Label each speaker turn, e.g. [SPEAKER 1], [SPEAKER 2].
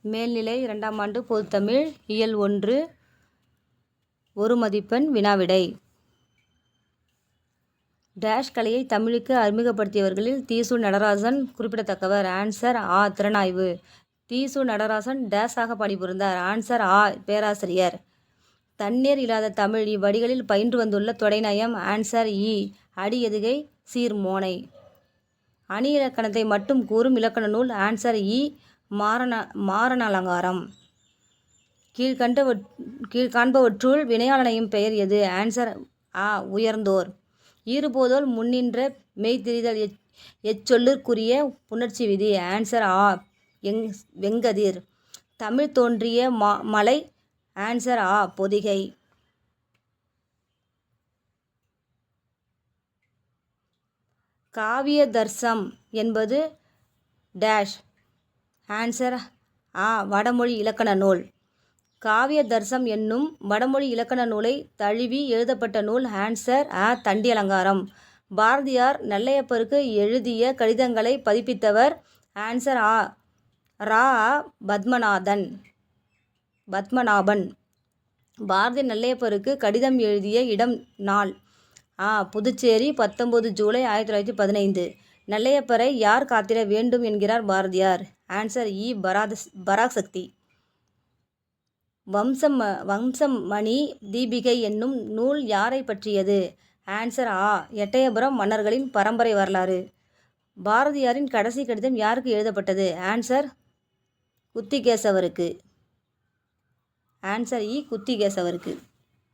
[SPEAKER 1] மேல்நிலை 2ஆம் ஆண்டு பொதுத்தமிழ் இயல் 1 1 மதிப்பெண் வினாவிடை. டேஷ் கலையை தமிழுக்கு அறிமுகப்படுத்தியவர்களில் தீசு நடராசன் குறிப்பிடத்தக்கவர். ஆன்சர் ஆ. திறனாய்வு. தீசு நடராசன் டேஷ் ஆக பணிபுரிந்தார். ஆன்சர் ஆ. பேராசிரியர். தண்ணீர் இல்லாத தமிழ் இவ்வடிகளில் பயின்று வந்துள்ள தொடைநயம். ஆன்சர் இ. அடி எதுகை சீர் மோனை. அணி இலக்கணத்தை மட்டும் கூறும் இலக்கண நூல். ஆன்சர் இ. மாரணாலங்காரம். கீழ்காண்பவற்றுள் வினையாளனையும் பெயர் எது? ஆன்சர் ஆ. உயர்ந்தோர். ஈறுபோதல் முன்னின்ற மெய்திரிதல் எச்சொல்லிற்குரிய புணர்ச்சி விதி. ஆன்சர் ஆ. வெங்கதிர். தமிழ் தோன்றிய மலை. ஆன்சர் ஆ. பொதிகை. காவியதர்சம் என்பது டேஷ். ஆன்சர் ஆ. வடமொழி இலக்கண நூல். காவியதர்சம் என்னும் வடமொழி இலக்கண நூலை தழுவி எழுதப்பட்ட நூல். ஆன்சர் ஆ. தண்டியலங்காரம். பாரதியார் நெல்லையப்பருக்கு எழுதிய கடிதங்களை பதிப்பித்தவர். ஆன்சர் ஆ. ரா. பத்மநாபன். பாரதி நெல்லையப்பருக்கு கடிதம் எழுதிய இடம் நாள். ஆ. புதுச்சேரி 19 ஜூலை 1915. நெல்லையப்பரை யார் காத்திட வேண்டும் என்கிறார் பாரதியார்? ஆன்சர் இ. பராசக்தி. வம்சமணி தீபிகை என்னும் நூல் யாரை பற்றியது? ஆன்சர் ஆ. எட்டயபுரம் மன்னர்களின் பரம்பரை வரலாறு. பாரதியாரின் கடைசி கடிதம் யாருக்கு எழுதப்பட்டது? ஆன்சர் குத்திகேசவருக்கு. ஆன்சர் இ. குத்திகேசவருக்கு.